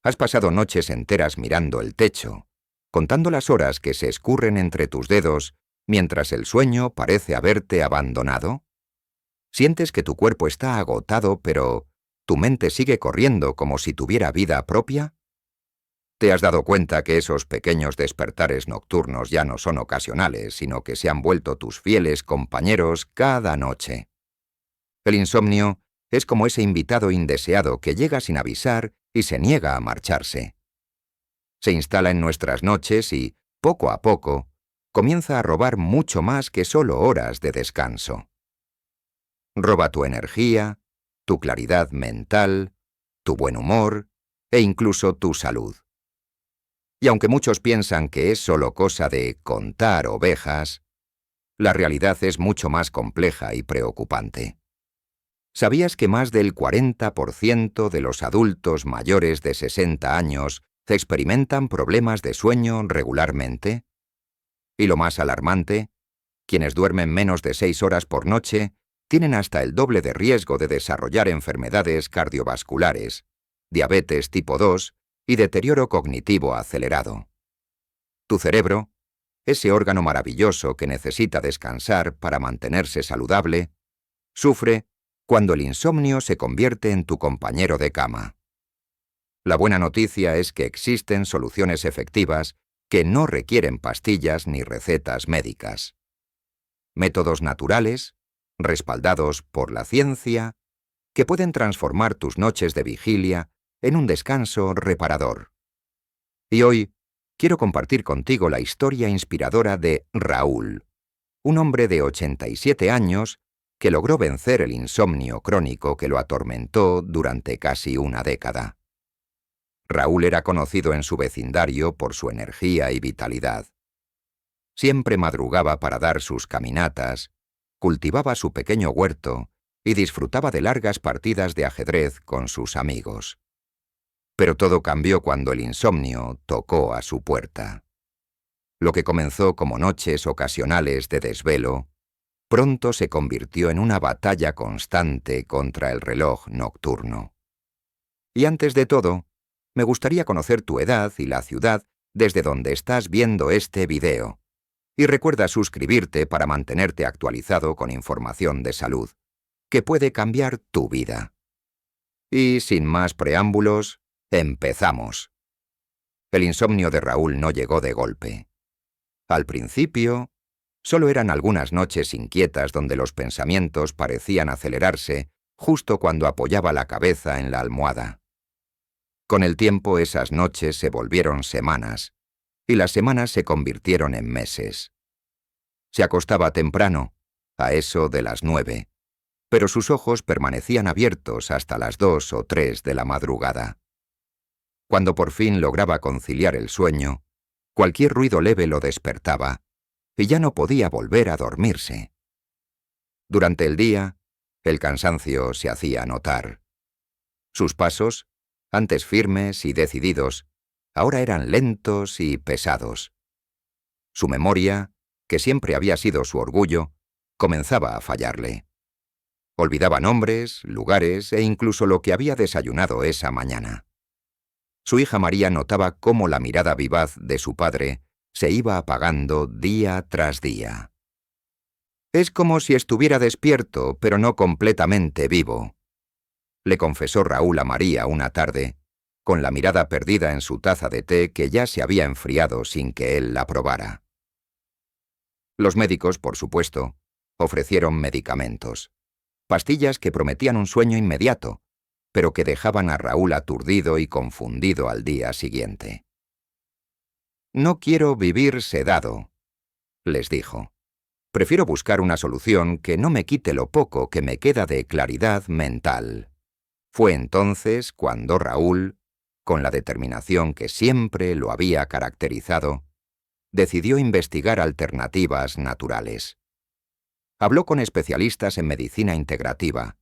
Has pasado noches enteras mirando el techo, contando las horas que se escurren entre tus dedos mientras el sueño parece haberte abandonado. Sientes que tu cuerpo está agotado, pero tu mente sigue corriendo como si tuviera vida propia. ¿Te has dado cuenta que esos pequeños despertares nocturnos ya no son ocasionales, sino que se han vuelto tus fieles compañeros cada noche? El insomnio es como ese invitado indeseado que llega sin avisar y se niega a marcharse. Se instala en nuestras noches y, poco a poco, comienza a robar mucho más que solo horas de descanso. Roba tu energía, tu claridad mental, tu buen humor e incluso tu salud. Y aunque muchos piensan que es solo cosa de contar ovejas, la realidad es mucho más compleja y preocupante. ¿Sabías que más del 40% de los adultos mayores de 60 años experimentan problemas de sueño regularmente? Y lo más alarmante, quienes duermen menos de 6 horas por noche tienen hasta el doble de riesgo de desarrollar enfermedades cardiovasculares, diabetes tipo 2 y deterioro cognitivo acelerado. Tu cerebro, ese órgano maravilloso que necesita descansar para mantenerse saludable, sufre cuando el insomnio se convierte en tu compañero de cama. La buena noticia es que existen soluciones efectivas que no requieren pastillas ni recetas médicas. Métodos naturales, respaldados por la ciencia, que pueden transformar tus noches de vigilia en un descanso reparador. Y hoy quiero compartir contigo la historia inspiradora de Raúl, un hombre de 87 años que logró vencer el insomnio crónico que lo atormentó durante casi una década. Raúl era conocido en su vecindario por su energía y vitalidad. Siempre madrugaba para dar sus caminatas, cultivaba su pequeño huerto y disfrutaba de largas partidas de ajedrez con sus amigos. Pero todo cambió cuando el insomnio tocó a su puerta. Lo que comenzó como noches ocasionales de desvelo, pronto se convirtió en una batalla constante contra el reloj nocturno. Y antes de todo, me gustaría conocer tu edad y la ciudad desde donde estás viendo este video. Y recuerda suscribirte para mantenerte actualizado con información de salud, que puede cambiar tu vida. Y sin más preámbulos, empezamos. El insomnio de Raúl no llegó de golpe. Al principio, solo eran algunas noches inquietas donde los pensamientos parecían acelerarse justo cuando apoyaba la cabeza en la almohada. Con el tiempo esas noches se volvieron semanas, y las semanas se convirtieron en meses. Se acostaba temprano, a eso de las 9, pero sus ojos permanecían abiertos hasta las 2 o 3 de la madrugada. Cuando por fin lograba conciliar el sueño, cualquier ruido leve lo despertaba, y ya no podía volver a dormirse. Durante el día, el cansancio se hacía notar. Sus pasos, antes firmes y decididos, ahora eran lentos y pesados. Su memoria, que siempre había sido su orgullo, comenzaba a fallarle. Olvidaba nombres, lugares e incluso lo que había desayunado esa mañana. Su hija María notaba cómo la mirada vivaz de su padre se iba apagando día tras día. «Es como si estuviera despierto, pero no completamente vivo», le confesó Raúl a María una tarde, con la mirada perdida en su taza de té que ya se había enfriado sin que él la probara. Los médicos, por supuesto, ofrecieron medicamentos, pastillas que prometían un sueño inmediato, pero que dejaban a Raúl aturdido y confundido al día siguiente. «No quiero vivir sedado», les dijo. «Prefiero buscar una solución que no me quite lo poco que me queda de claridad mental». Fue entonces cuando Raúl, con la determinación que siempre lo había caracterizado, decidió investigar alternativas naturales. Habló con especialistas en medicina integrativa,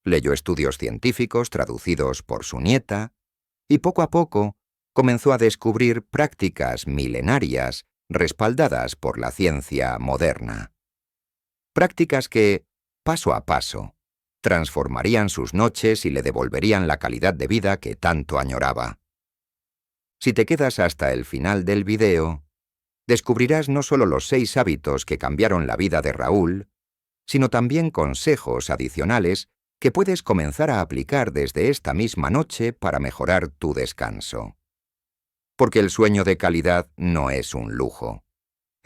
leyó estudios científicos traducidos por su nieta y poco a poco comenzó a descubrir prácticas milenarias respaldadas por la ciencia moderna. Prácticas que, paso a paso, transformarían sus noches y le devolverían la calidad de vida que tanto añoraba. Si te quedas hasta el final del video, descubrirás no solo los 6 hábitos que cambiaron la vida de Raúl, sino también consejos adicionales que puedes comenzar a aplicar desde esta misma noche para mejorar tu descanso. Porque el sueño de calidad no es un lujo.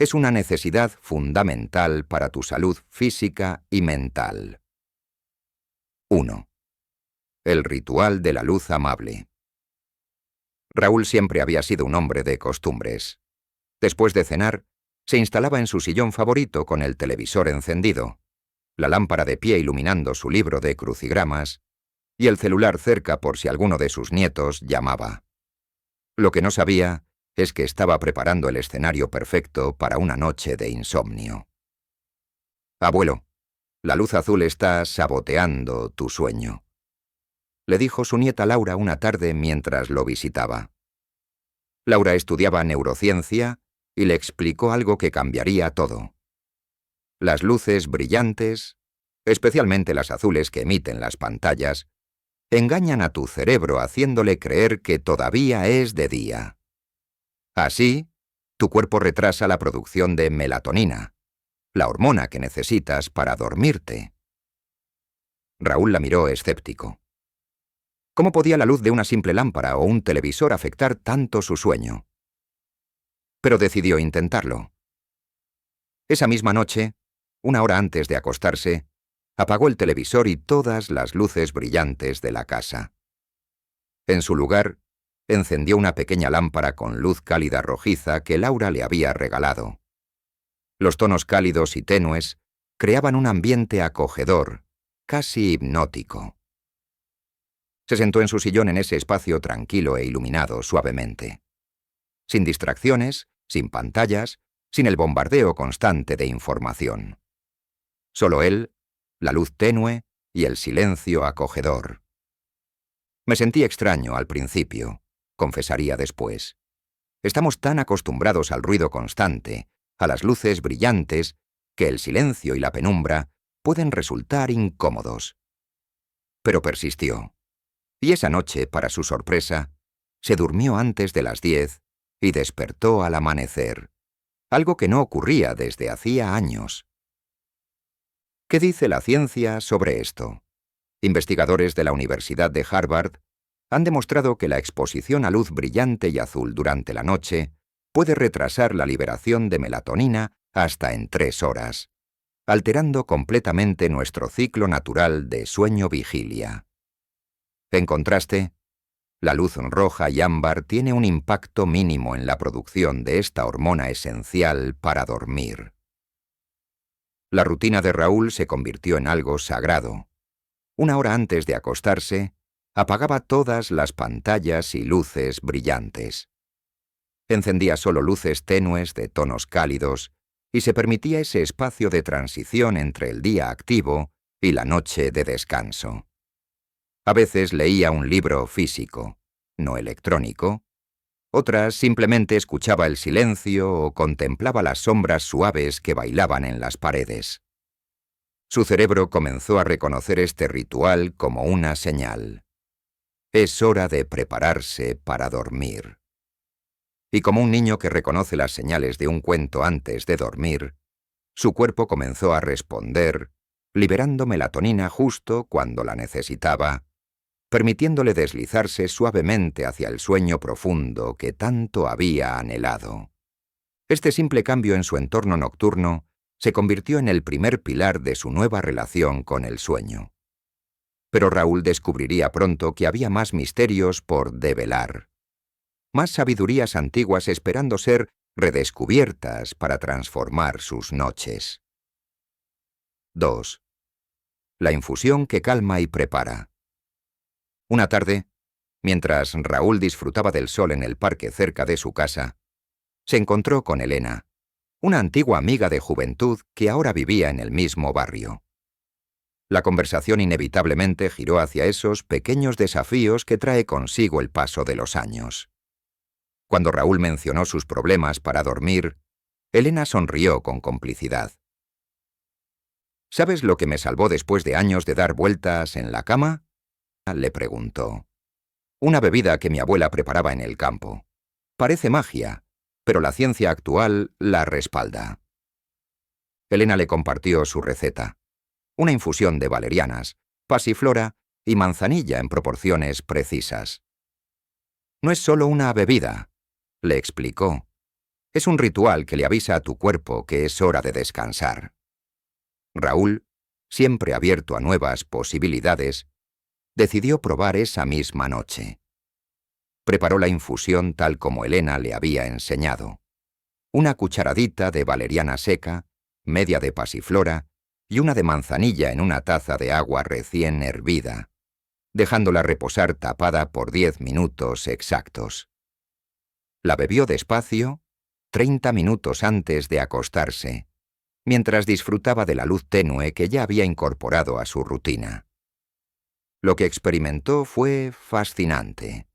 Es una necesidad fundamental para tu salud física y mental. 1. El ritual de la luz amable. Raúl siempre había sido un hombre de costumbres. Después de cenar, se instalaba en su sillón favorito con el televisor encendido, la lámpara de pie iluminando su libro de crucigramas y el celular cerca por si alguno de sus nietos llamaba. Lo que no sabía es que estaba preparando el escenario perfecto para una noche de insomnio. «Abuelo, la luz azul está saboteando tu sueño», le dijo su nieta Laura una tarde mientras lo visitaba. Laura estudiaba neurociencia y le explicó algo que cambiaría todo. Las luces brillantes, especialmente las azules que emiten las pantallas, engañan a tu cerebro haciéndole creer que todavía es de día. Así, tu cuerpo retrasa la producción de melatonina, la hormona que necesitas para dormirte. Raúl la miró escéptico. ¿Cómo podía la luz de una simple lámpara o un televisor afectar tanto su sueño? Pero decidió intentarlo. Esa misma noche, una hora antes de acostarse, apagó el televisor y todas las luces brillantes de la casa. En su lugar, encendió una pequeña lámpara con luz cálida rojiza que Laura le había regalado. Los tonos cálidos y tenues creaban un ambiente acogedor, casi hipnótico. Se sentó en su sillón en ese espacio tranquilo e iluminado suavemente. Sin distracciones, sin pantallas, sin el bombardeo constante de información. Solo él, la luz tenue y el silencio acogedor. Me sentí extraño al principio, confesaría después. Estamos tan acostumbrados al ruido constante, a las luces brillantes, que el silencio y la penumbra pueden resultar incómodos. Pero persistió. Y esa noche, para su sorpresa, se durmió antes de las 10 y despertó al amanecer, algo que no ocurría desde hacía años. ¿Qué dice la ciencia sobre esto? Investigadores de la Universidad de Harvard han demostrado que la exposición a luz brillante y azul durante la noche puede retrasar la liberación de melatonina hasta en 3 horas, alterando completamente nuestro ciclo natural de sueño-vigilia. En contraste, la luz roja y ámbar tiene un impacto mínimo en la producción de esta hormona esencial para dormir. La rutina de Raúl se convirtió en algo sagrado. Una hora antes de acostarse, apagaba todas las pantallas y luces brillantes. Encendía solo luces tenues de tonos cálidos y se permitía ese espacio de transición entre el día activo y la noche de descanso. A veces leía un libro físico, no electrónico. Otras simplemente escuchaba el silencio o contemplaba las sombras suaves que bailaban en las paredes. Su cerebro comenzó a reconocer este ritual como una señal. Es hora de prepararse para dormir. Y como un niño que reconoce las señales de un cuento antes de dormir, su cuerpo comenzó a responder, liberando melatonina justo cuando la necesitaba, permitiéndole deslizarse suavemente hacia el sueño profundo que tanto había anhelado. Este simple cambio en su entorno nocturno se convirtió en el primer pilar de su nueva relación con el sueño. Pero Raúl descubriría pronto que había más misterios por develar, más sabidurías antiguas esperando ser redescubiertas para transformar sus noches. 2. La infusión que calma y prepara. Una tarde, mientras Raúl disfrutaba del sol en el parque cerca de su casa, se encontró con Elena, una antigua amiga de juventud que ahora vivía en el mismo barrio. La conversación inevitablemente giró hacia esos pequeños desafíos que trae consigo el paso de los años. Cuando Raúl mencionó sus problemas para dormir, Elena sonrió con complicidad. ¿Sabes lo que me salvó después de años de dar vueltas en la cama?, le preguntó. Una bebida que mi abuela preparaba en el campo. Parece magia, pero la ciencia actual la respalda. Elena le compartió su receta. Una infusión de valerianas, pasiflora y manzanilla en proporciones precisas. No es solo una bebida, le explicó. Es un ritual que le avisa a tu cuerpo que es hora de descansar. Raúl, siempre abierto a nuevas posibilidades, decidió probar esa misma noche. Preparó la infusión tal como Elena le había enseñado. Una cucharadita de valeriana seca, media de pasiflora y una de manzanilla en una taza de agua recién hervida, dejándola reposar tapada por 10 minutos exactos. La bebió despacio, 30 minutos antes de acostarse, mientras disfrutaba de la luz tenue que ya había incorporado a su rutina. Lo que experimentó fue fascinante.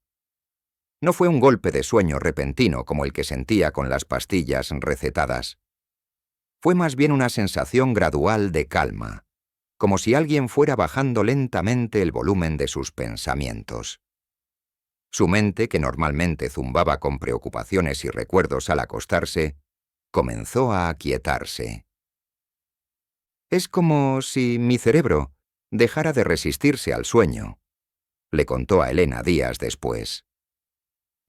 No fue un golpe de sueño repentino como el que sentía con las pastillas recetadas. Fue más bien una sensación gradual de calma, como si alguien fuera bajando lentamente el volumen de sus pensamientos. Su mente, que normalmente zumbaba con preocupaciones y recuerdos al acostarse, comenzó a aquietarse. Es como si mi cerebro dejara de resistirse al sueño, le contó a Elena días después.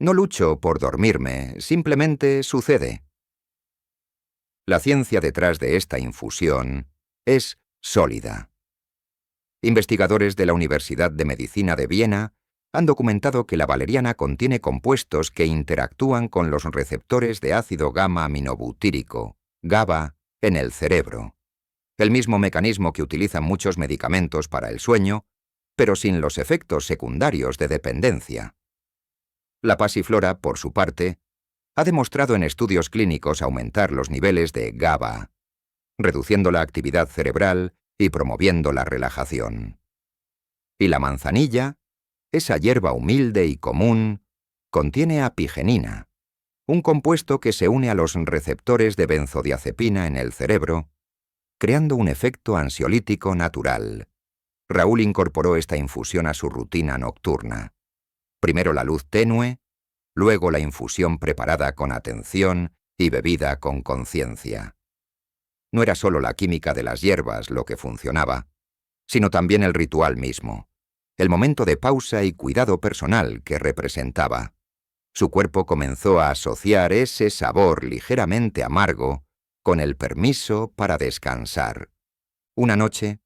No lucho por dormirme, simplemente sucede. La ciencia detrás de esta infusión es sólida. Investigadores de la Universidad de Medicina de Viena han documentado que la valeriana contiene compuestos que interactúan con los receptores de ácido gamma-aminobutírico, GABA, en el cerebro. El mismo mecanismo que utilizan muchos medicamentos para el sueño, pero sin los efectos secundarios de dependencia. La pasiflora, por su parte, ha demostrado en estudios clínicos aumentar los niveles de GABA, reduciendo la actividad cerebral y promoviendo la relajación. Y la manzanilla, esa hierba humilde y común, contiene apigenina, un compuesto que se une a los receptores de benzodiazepina en el cerebro, creando un efecto ansiolítico natural. Raúl incorporó esta infusión a su rutina nocturna. Primero la luz tenue, luego la infusión preparada con atención y bebida con conciencia. No era solo la química de las hierbas lo que funcionaba, sino también el ritual mismo, el momento de pausa y cuidado personal que representaba. Su cuerpo comenzó a asociar ese sabor ligeramente amargo con el permiso para descansar. Una noche,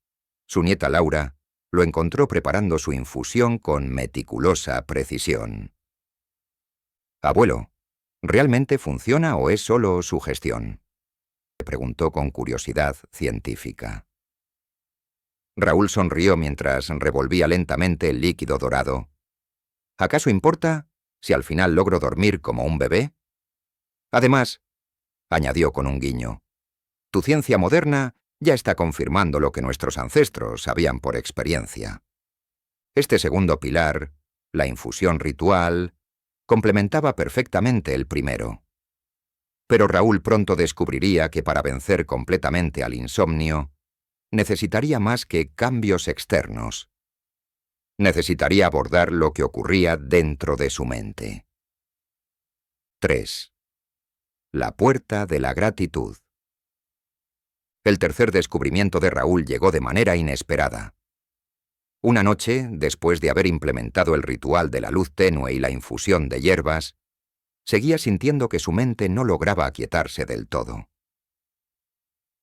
su nieta Laura lo encontró preparando su infusión con meticulosa precisión. «Abuelo, ¿realmente funciona o es solo sugestión?», le preguntó con curiosidad científica. Raúl sonrió mientras revolvía lentamente el líquido dorado. «¿Acaso importa si al final logro dormir como un bebé? Además», añadió con un guiño, «tu ciencia moderna ya está confirmando lo que nuestros ancestros sabían por experiencia. Este segundo pilar, la infusión ritual, complementaba perfectamente el primero. Pero Raúl pronto descubriría que para vencer completamente al insomnio, necesitaría más que cambios externos. Necesitaría abordar lo que ocurría dentro de su mente. 3. La puerta de la gratitud. El tercer descubrimiento de Raúl llegó de manera inesperada. Una noche, después de haber implementado el ritual de la luz tenue y la infusión de hierbas, seguía sintiendo que su mente no lograba aquietarse del todo.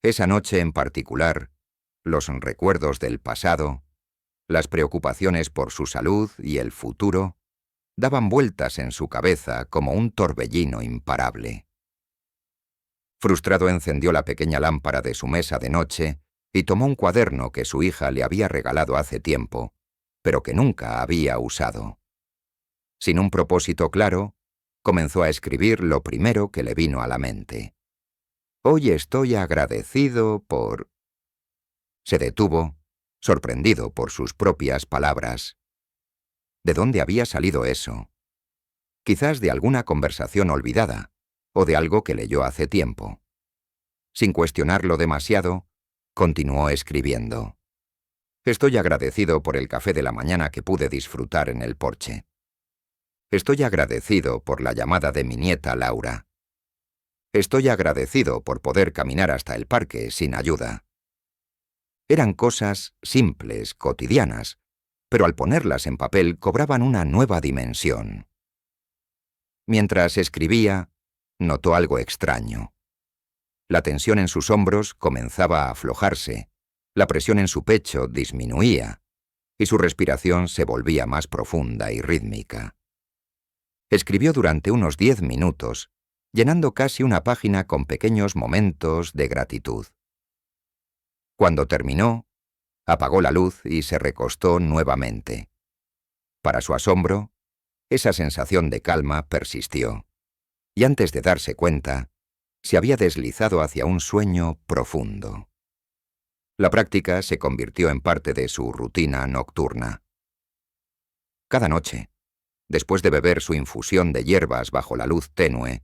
Esa noche en particular, los recuerdos del pasado, las preocupaciones por su salud y el futuro, daban vueltas en su cabeza como un torbellino imparable. Frustrado encendió la pequeña lámpara de su mesa de noche y tomó un cuaderno que su hija le había regalado hace tiempo, pero que nunca había usado. Sin un propósito claro, comenzó a escribir lo primero que le vino a la mente. «Hoy estoy agradecido por...». Se detuvo, sorprendido por sus propias palabras. ¿De dónde había salido eso? Quizás de alguna conversación olvidada, o de algo que leyó hace tiempo. Sin cuestionarlo demasiado, continuó escribiendo. «Estoy agradecido por el café de la mañana que pude disfrutar en el porche. Estoy agradecido por la llamada de mi nieta Laura. Estoy agradecido por poder caminar hasta el parque sin ayuda. Eran cosas simples, cotidianas, pero al ponerlas en papel cobraban una nueva dimensión. Mientras escribía, notó algo extraño. La tensión en sus hombros comenzaba a aflojarse, la presión en su pecho disminuía, y su respiración se volvía más profunda y rítmica. Escribió durante unos 10 minutos, llenando casi una página con pequeños momentos de gratitud. Cuando terminó, apagó la luz y se recostó nuevamente. Para su asombro, esa sensación de calma persistió, y antes de darse cuenta, se había deslizado hacia un sueño profundo. La práctica se convirtió en parte de su rutina nocturna. Cada noche, después de beber su infusión de hierbas bajo la luz tenue,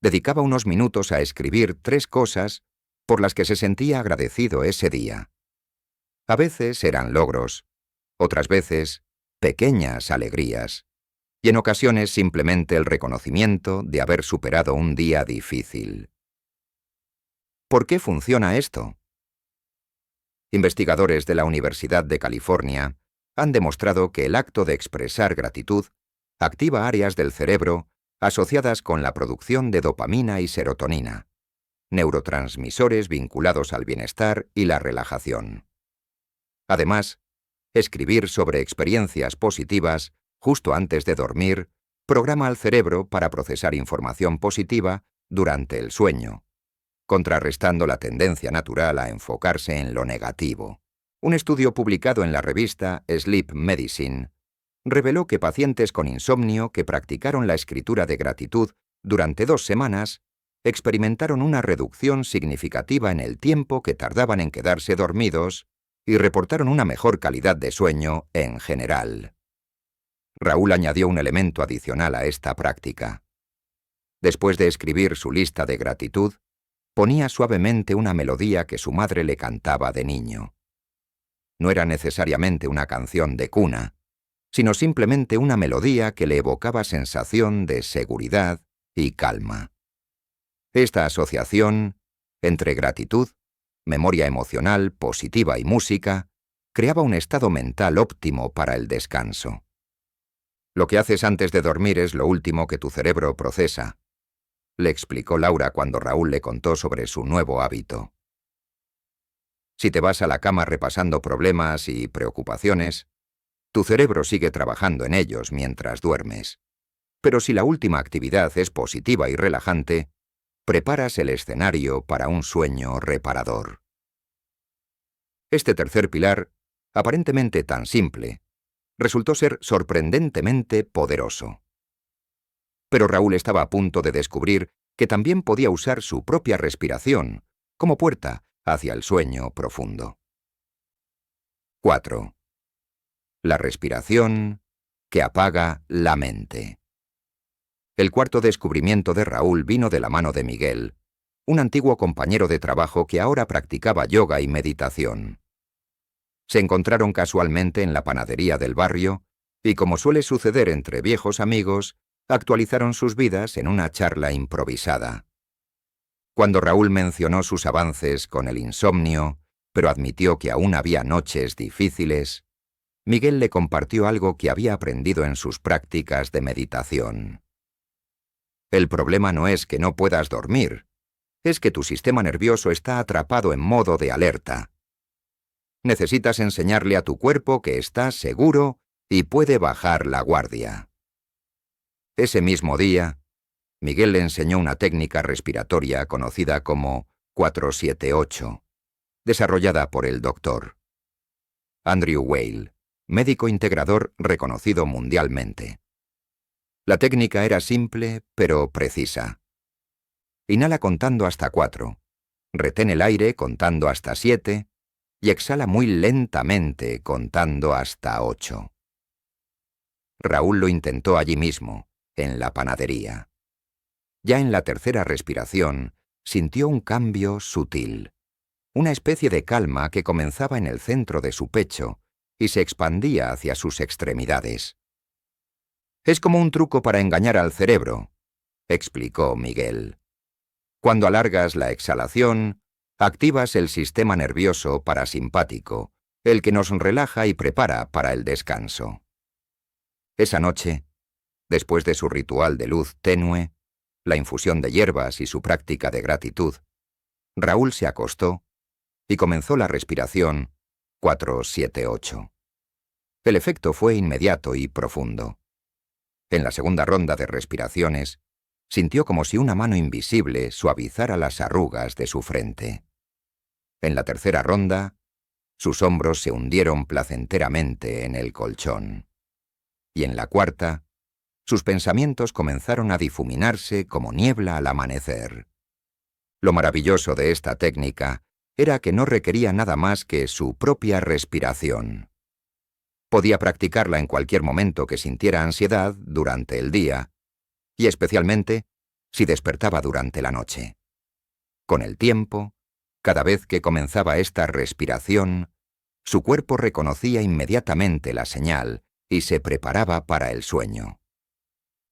dedicaba unos minutos a escribir 3 cosas por las que se sentía agradecido ese día. A veces eran logros, otras veces pequeñas alegrías, y en ocasiones simplemente el reconocimiento de haber superado un día difícil. ¿Por qué funciona esto? Investigadores de la Universidad de California han demostrado que el acto de expresar gratitud activa áreas del cerebro asociadas con la producción de dopamina y serotonina, neurotransmisores vinculados al bienestar y la relajación. Además, escribir sobre experiencias positivas justo antes de dormir programa al cerebro para procesar información positiva durante el sueño, contrarrestando la tendencia natural a enfocarse en lo negativo. Un estudio publicado en la revista Sleep Medicine reveló que pacientes con insomnio que practicaron la escritura de gratitud durante 2 semanas experimentaron una reducción significativa en el tiempo que tardaban en quedarse dormidos y reportaron una mejor calidad de sueño en general. Raúl añadió un elemento adicional a esta práctica. Después de escribir su lista de gratitud, ponía suavemente una melodía que su madre le cantaba de niño. No era necesariamente una canción de cuna, sino simplemente una melodía que le evocaba sensación de seguridad y calma. Esta asociación entre gratitud, memoria emocional positiva y música creaba un estado mental óptimo para el descanso. Lo que haces antes de dormir es lo último que tu cerebro procesa, le explicó Laura cuando Raúl le contó sobre su nuevo hábito. Si te vas a la cama repasando problemas y preocupaciones, tu cerebro sigue trabajando en ellos mientras duermes. Pero si la última actividad es positiva y relajante, preparas el escenario para un sueño reparador. Este tercer pilar, aparentemente tan simple, resultó ser sorprendentemente poderoso. Pero Raúl estaba a punto de descubrir que también podía usar su propia respiración como puerta hacia el sueño profundo. 4. La respiración que apaga la mente. El cuarto descubrimiento de Raúl vino de la mano de Miguel, un antiguo compañero de trabajo que ahora practicaba yoga y meditación. Se encontraron casualmente en la panadería del barrio y, como suele suceder entre viejos amigos, actualizaron sus vidas en una charla improvisada. Cuando Raúl mencionó sus avances con el insomnio, pero admitió que aún había noches difíciles, Miguel le compartió algo que había aprendido en sus prácticas de meditación. El problema no es que no puedas dormir, es que tu sistema nervioso está atrapado en modo de alerta. Necesitas enseñarle a tu cuerpo que está seguro y puede bajar la guardia. Ese mismo día, Miguel le enseñó una técnica respiratoria conocida como 4-7-8, desarrollada por el Dr. Andrew Weil, médico integrador reconocido mundialmente. La técnica era simple, pero precisa. Inhala contando hasta 4, retén el aire contando hasta 7 y exhala muy lentamente contando hasta 8. Raúl lo intentó allí mismo, en la panadería. Ya en la tercera respiración, sintió un cambio sutil, una especie de calma que comenzaba en el centro de su pecho y se expandía hacia sus extremidades. Es como un truco para engañar al cerebro, explicó Miguel. Cuando alargas la exhalación, activas el sistema nervioso parasimpático, el que nos relaja y prepara para el descanso. Esa noche, después de su ritual de luz tenue, la infusión de hierbas y su práctica de gratitud, Raúl se acostó y comenzó la respiración 4-7-8. El efecto fue inmediato y profundo. En la segunda ronda de respiraciones, sintió como si una mano invisible suavizara las arrugas de su frente. En la tercera ronda, sus hombros se hundieron placenteramente en el colchón. Y en la cuarta, sus pensamientos comenzaron a difuminarse como niebla al amanecer. Lo maravilloso de esta técnica era que no requería nada más que su propia respiración. Podía practicarla en cualquier momento que sintiera ansiedad durante el día, y especialmente si despertaba durante la noche. Con el tiempo, cada vez que comenzaba esta respiración, su cuerpo reconocía inmediatamente la señal y se preparaba para el sueño.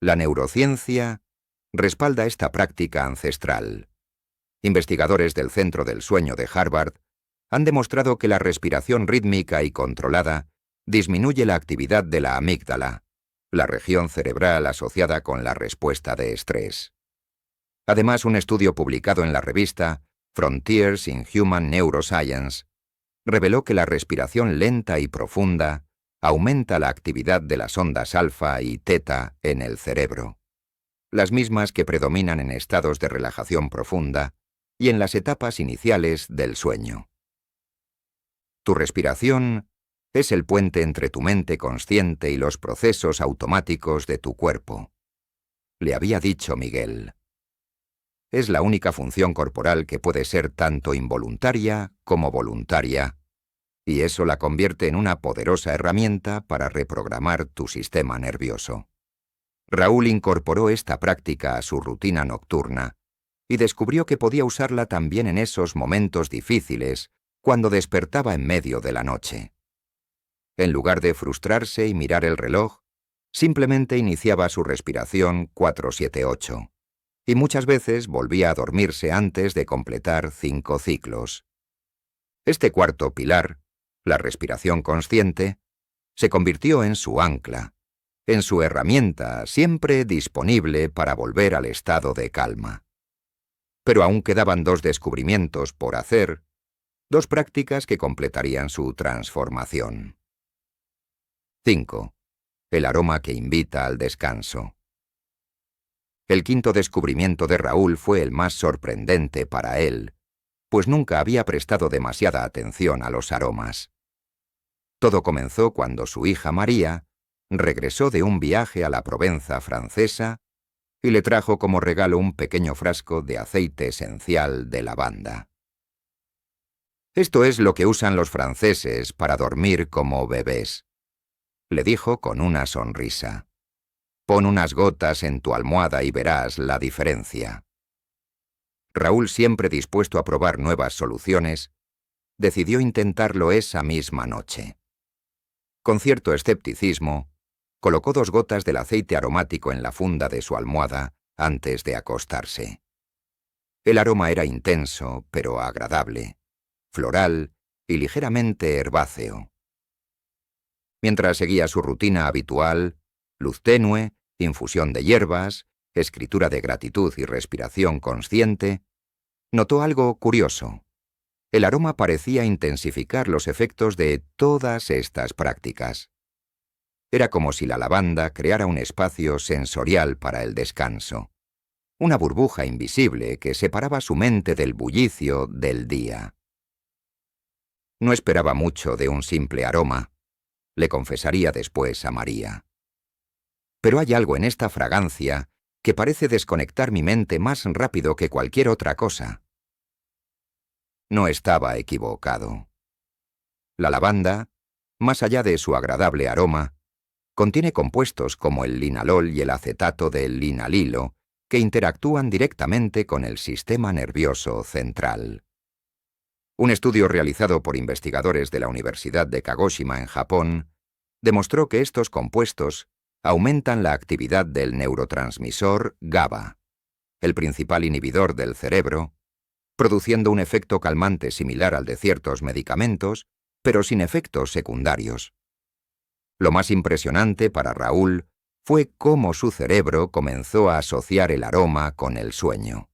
La neurociencia respalda esta práctica ancestral. Investigadores del Centro del Sueño de Harvard han demostrado que la respiración rítmica y controlada disminuye la actividad de la amígdala, la región cerebral asociada con la respuesta de estrés. Además, un estudio publicado en la revista Frontiers in Human Neuroscience reveló que la respiración lenta y profunda aumenta la actividad de las ondas alfa y teta en el cerebro, las mismas que predominan en estados de relajación profunda y en las etapas iniciales del sueño. Tu respiración es el puente entre tu mente consciente y los procesos automáticos de tu cuerpo, le había dicho Miguel. Es la única función corporal que puede ser tanto involuntaria como voluntaria, y eso la convierte en una poderosa herramienta para reprogramar tu sistema nervioso. Raúl incorporó esta práctica a su rutina nocturna y descubrió que podía usarla también en esos momentos difíciles cuando despertaba en medio de la noche. En lugar de frustrarse y mirar el reloj, simplemente iniciaba su respiración 4-7-8, y muchas veces volvía a dormirse antes de completar 5 ciclos. Este cuarto pilar, la respiración consciente, se convirtió en su ancla, en su herramienta siempre disponible para volver al estado de calma. Pero aún quedaban 2 descubrimientos por hacer, 2 prácticas que completarían su transformación. 5. El aroma que invita al descanso. El quinto descubrimiento de Raúl fue el más sorprendente para él, pues nunca había prestado demasiada atención a los aromas. Todo comenzó cuando su hija María regresó de un viaje a la Provenza francesa y le trajo como regalo un pequeño frasco de aceite esencial de lavanda. «Esto es lo que usan los franceses para dormir como bebés», le dijo con una sonrisa. «Pon unas gotas en tu almohada y verás la diferencia». Raúl, siempre dispuesto a probar nuevas soluciones, decidió intentarlo esa misma noche. Con cierto escepticismo, colocó 2 gotas del aceite aromático en la funda de su almohada antes de acostarse. El aroma era intenso, pero agradable, floral y ligeramente herbáceo. Mientras seguía su rutina habitual, luz tenue, infusión de hierbas, escritura de gratitud y respiración consciente, notó algo curioso. El aroma parecía intensificar los efectos de todas estas prácticas. Era como si la lavanda creara un espacio sensorial para el descanso, una burbuja invisible que separaba su mente del bullicio del día. No esperaba mucho de un simple aroma, le confesaría después a María. Pero hay algo en esta fragancia que parece desconectar mi mente más rápido que cualquier otra cosa. No estaba equivocado. La lavanda, más allá de su agradable aroma, contiene compuestos como el linalol y el acetato del linalilo, que interactúan directamente con el sistema nervioso central. Un estudio realizado por investigadores de la Universidad de Kagoshima en Japón demostró que estos compuestos aumentan la actividad del neurotransmisor GABA, el principal inhibidor del cerebro, produciendo un efecto calmante similar al de ciertos medicamentos, pero sin efectos secundarios. Lo más impresionante para Raúl fue cómo su cerebro comenzó a asociar el aroma con el sueño.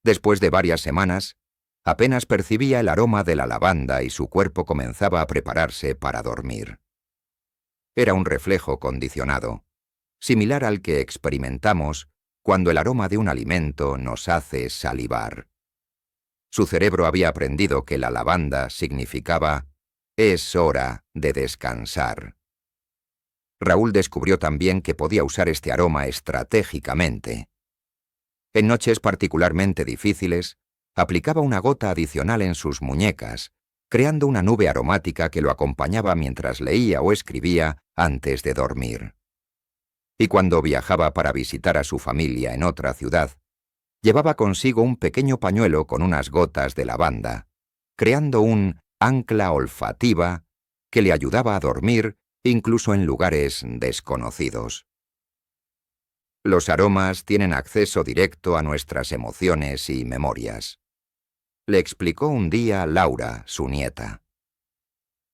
Después de varias semanas, apenas percibía el aroma de la lavanda y su cuerpo comenzaba a prepararse para dormir. Era un reflejo condicionado, similar al que experimentamos cuando el aroma de un alimento nos hace salivar. Su cerebro había aprendido que la lavanda significaba «es hora de descansar». Raúl descubrió también que podía usar este aroma estratégicamente. En noches particularmente difíciles, aplicaba una gota adicional en sus muñecas, creando una nube aromática que lo acompañaba mientras leía o escribía antes de dormir. Y cuando viajaba para visitar a su familia en otra ciudad, llevaba consigo un pequeño pañuelo con unas gotas de lavanda, creando un ancla olfativa que le ayudaba a dormir incluso en lugares desconocidos. Los aromas tienen acceso directo a nuestras emociones y memorias. Le explicó un día Laura, su nieta.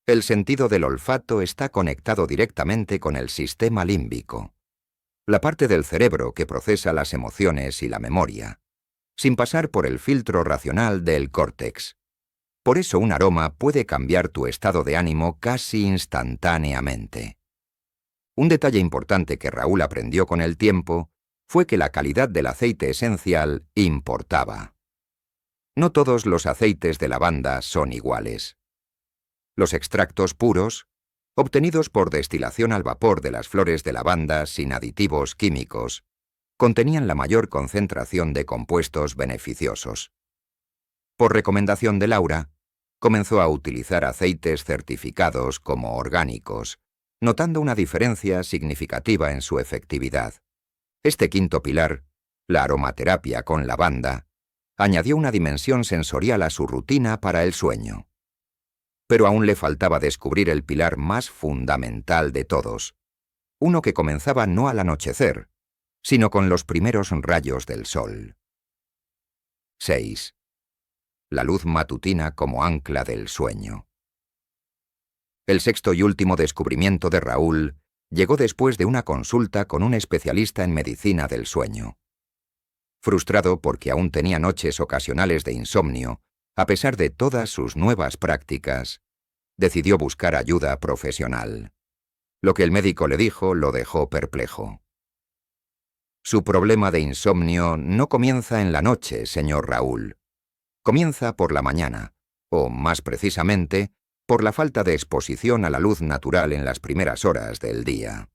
El sentido del olfato está conectado directamente con el sistema límbico, la parte del cerebro que procesa las emociones y la memoria, sin pasar por el filtro racional del córtex. Por eso un aroma puede cambiar tu estado de ánimo casi instantáneamente. Un detalle importante que Raúl aprendió con el tiempo fue que la calidad del aceite esencial importaba. No todos los aceites de lavanda son iguales. Los extractos puros, obtenidos por destilación al vapor de las flores de lavanda sin aditivos químicos, contenían la mayor concentración de compuestos beneficiosos. Por recomendación de Laura, comenzó a utilizar aceites certificados como orgánicos, notando una diferencia significativa en su efectividad. Este quinto pilar, la aromaterapia con lavanda, añadió una dimensión sensorial a su rutina para el sueño. Pero aún le faltaba descubrir el pilar más fundamental de todos, uno que comenzaba no al anochecer, sino con los primeros rayos del sol. 6. La luz matutina como ancla del sueño. El sexto y último descubrimiento de Raúl llegó después de una consulta con un especialista en medicina del sueño. Frustrado porque aún tenía noches ocasionales de insomnio, a pesar de todas sus nuevas prácticas, decidió buscar ayuda profesional. Lo que el médico le dijo lo dejó perplejo. Su problema de insomnio no comienza en la noche, señor Raúl. Comienza por la mañana, o más precisamente, por la falta de exposición a la luz natural en las primeras horas del día.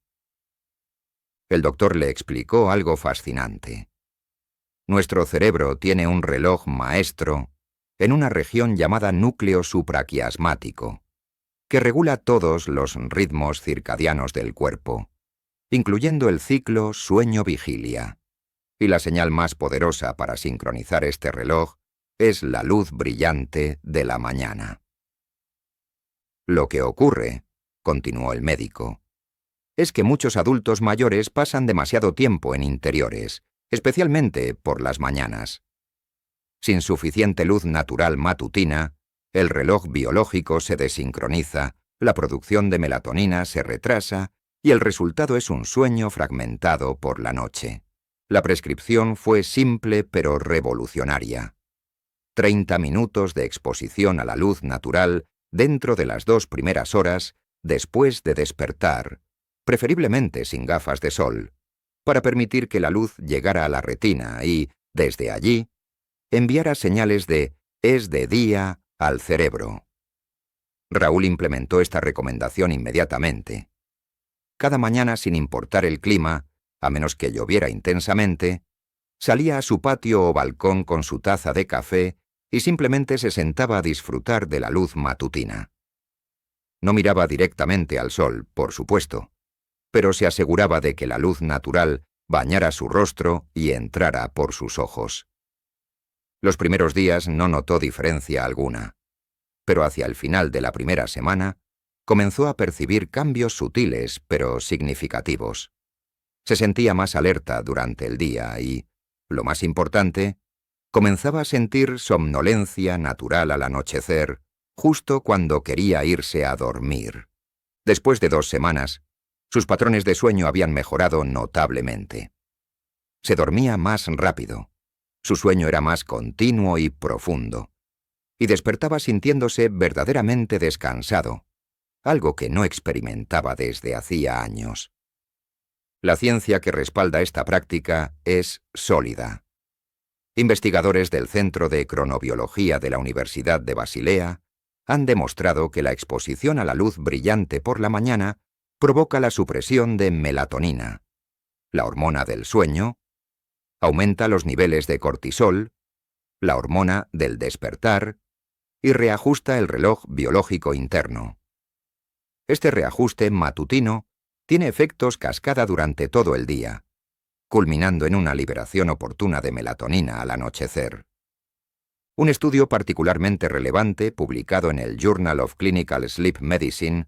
El doctor le explicó algo fascinante. Nuestro cerebro tiene un reloj maestro en una región llamada núcleo supraquiasmático, que regula todos los ritmos circadianos del cuerpo, incluyendo el ciclo sueño-vigilia. Y la señal más poderosa para sincronizar este reloj es la luz brillante de la mañana. Lo que ocurre, continuó el médico, es que muchos adultos mayores pasan demasiado tiempo en interiores, especialmente por las mañanas. Sin suficiente luz natural matutina, el reloj biológico se desincroniza, la producción de melatonina se retrasa y el resultado es un sueño fragmentado por la noche. La prescripción fue simple pero revolucionaria. 30 minutos de exposición a la luz natural dentro de las 2 primeras horas después de despertar, preferiblemente sin gafas de sol, para permitir que la luz llegara a la retina y, desde allí, enviara señales de «es de día» al cerebro. Raúl implementó esta recomendación inmediatamente. Cada mañana, sin importar el clima, a menos que lloviera intensamente, salía a su patio o balcón con su taza de café y simplemente se sentaba a disfrutar de la luz matutina. No miraba directamente al sol, por supuesto, pero se aseguraba de que la luz natural bañara su rostro y entrara por sus ojos. Los primeros días no notó diferencia alguna, pero hacia el final de la primera semana comenzó a percibir cambios sutiles pero significativos. Se sentía más alerta durante el día y, lo más importante, comenzaba a sentir somnolencia natural al anochecer, justo cuando quería irse a dormir. Después de 2 semanas, sus patrones de sueño habían mejorado notablemente. Se dormía más rápido, su sueño era más continuo y profundo, y despertaba sintiéndose verdaderamente descansado, algo que no experimentaba desde hacía años. La ciencia que respalda esta práctica es sólida. Investigadores del Centro de Cronobiología de la Universidad de Basilea han demostrado que la exposición a la luz brillante por la mañana provoca la supresión de melatonina, la hormona del sueño, aumenta los niveles de cortisol, la hormona del despertar, y reajusta el reloj biológico interno. Este reajuste matutino tiene efectos cascada durante todo el día, culminando en una liberación oportuna de melatonina al anochecer. Un estudio particularmente relevante, publicado en el Journal of Clinical Sleep Medicine,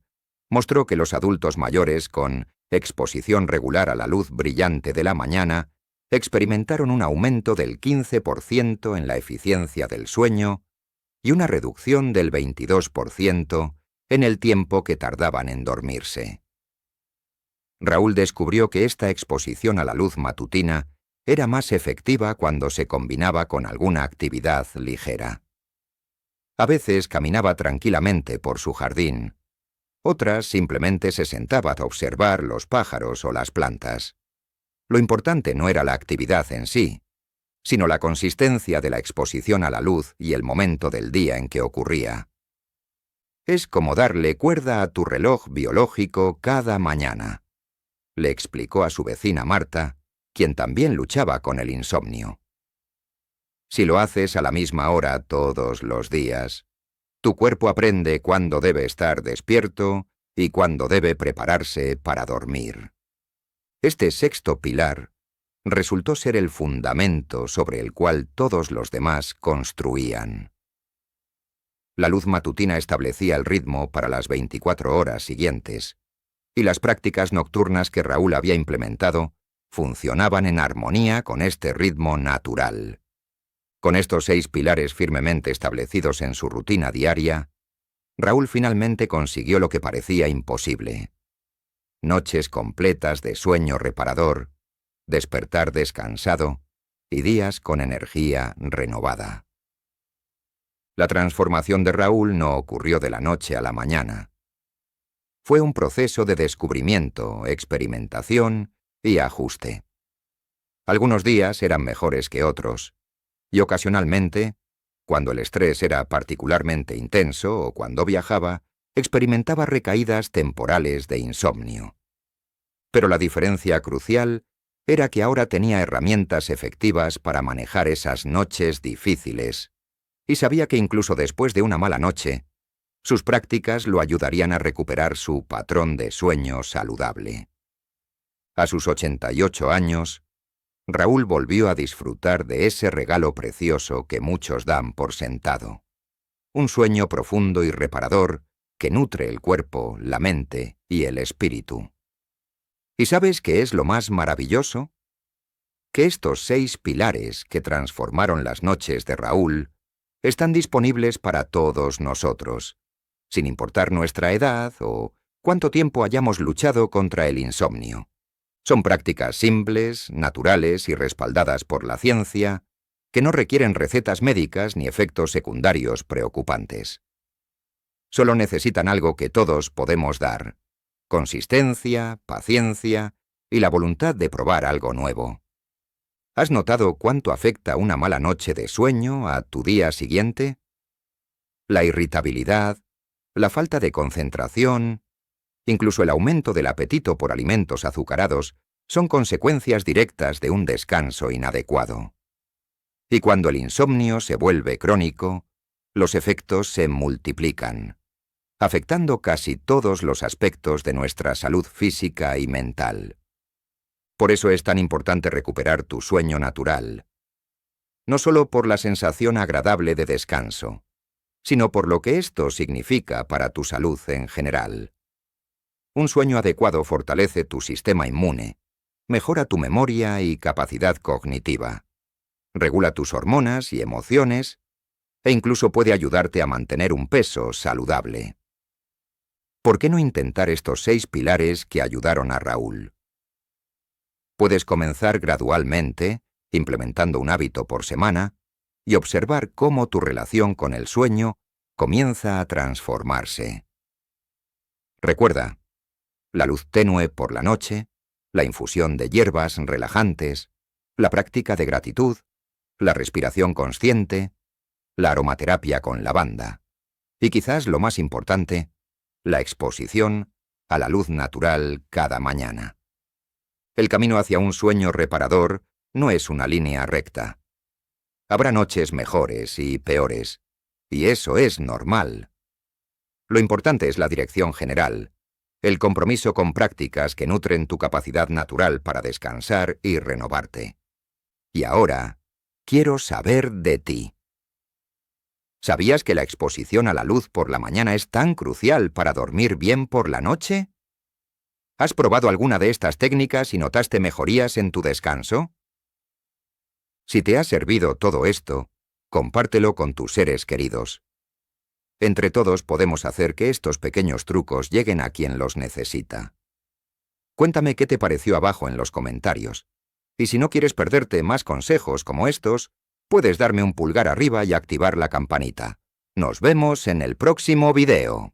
mostró que los adultos mayores con exposición regular a la luz brillante de la mañana experimentaron un aumento del 15% en la eficiencia del sueño y una reducción del 22% en el tiempo que tardaban en dormirse. Raúl descubrió que esta exposición a la luz matutina era más efectiva cuando se combinaba con alguna actividad ligera. A veces caminaba tranquilamente por su jardín, otras simplemente se sentaba a observar los pájaros o las plantas. Lo importante no era la actividad en sí, sino la consistencia de la exposición a la luz y el momento del día en que ocurría. Es como darle cuerda a tu reloj biológico cada mañana, le explicó a su vecina Marta, quien también luchaba con el insomnio. Si lo haces a la misma hora todos los días, tu cuerpo aprende cuándo debe estar despierto y cuándo debe prepararse para dormir. Este 6º pilar resultó ser el fundamento sobre el cual todos los demás construían. La luz matutina establecía el ritmo para las 24 horas siguientes, y las prácticas nocturnas que Raúl había implementado funcionaban en armonía con este ritmo natural. Con estos 6 pilares firmemente establecidos en su rutina diaria, Raúl finalmente consiguió lo que parecía imposible: noches completas de sueño reparador, despertar descansado y días con energía renovada. La transformación de Raúl no ocurrió de la noche a la mañana. Fue un proceso de descubrimiento, experimentación y ajuste. Algunos días eran mejores que otros, y ocasionalmente, cuando el estrés era particularmente intenso o cuando viajaba, experimentaba recaídas temporales de insomnio. Pero la diferencia crucial era que ahora tenía herramientas efectivas para manejar esas noches difíciles, y sabía que incluso después de una mala noche, sus prácticas lo ayudarían a recuperar su patrón de sueño saludable. A sus 88 años, Raúl volvió a disfrutar de ese regalo precioso que muchos dan por sentado: un sueño profundo y reparador que nutre el cuerpo, la mente y el espíritu. ¿Y sabes qué es lo más maravilloso? Que estos 6 pilares que transformaron las noches de Raúl están disponibles para todos nosotros, sin importar nuestra edad o cuánto tiempo hayamos luchado contra el insomnio. Son prácticas simples, naturales y respaldadas por la ciencia, que no requieren recetas médicas ni efectos secundarios preocupantes. Solo necesitan algo que todos podemos dar: consistencia, paciencia y la voluntad de probar algo nuevo. ¿Has notado cuánto afecta una mala noche de sueño a tu día siguiente? La irritabilidad, la falta de concentración, incluso el aumento del apetito por alimentos azucarados son consecuencias directas de un descanso inadecuado. Y cuando el insomnio se vuelve crónico, los efectos se multiplican, afectando casi todos los aspectos de nuestra salud física y mental. Por eso es tan importante recuperar tu sueño natural, no solo por la sensación agradable de descanso, sino por lo que esto significa para tu salud en general. Un sueño adecuado fortalece tu sistema inmune, mejora tu memoria y capacidad cognitiva, regula tus hormonas y emociones, e incluso puede ayudarte a mantener un peso saludable. ¿Por qué no intentar estos 6 pilares que ayudaron a Raúl? Puedes comenzar gradualmente, implementando un hábito por semana, y observar cómo tu relación con el sueño comienza a transformarse. Recuerda, la luz tenue por la noche, la infusión de hierbas relajantes, la práctica de gratitud, la respiración consciente, la aromaterapia con lavanda, y quizás lo más importante, la exposición a la luz natural cada mañana. El camino hacia un sueño reparador no es una línea recta. Habrá noches mejores y peores, y eso es normal. Lo importante es la dirección general, el compromiso con prácticas que nutren tu capacidad natural para descansar y renovarte. Y ahora, quiero saber de ti. ¿Sabías que la exposición a la luz por la mañana es tan crucial para dormir bien por la noche? ¿Has probado alguna de estas técnicas y notaste mejorías en tu descanso? Si te ha servido todo esto, compártelo con tus seres queridos. Entre todos podemos hacer que estos pequeños trucos lleguen a quien los necesita. Cuéntame qué te pareció abajo en los comentarios. Y si no quieres perderte más consejos como estos, puedes darme un pulgar arriba y activar la campanita. Nos vemos en el próximo video.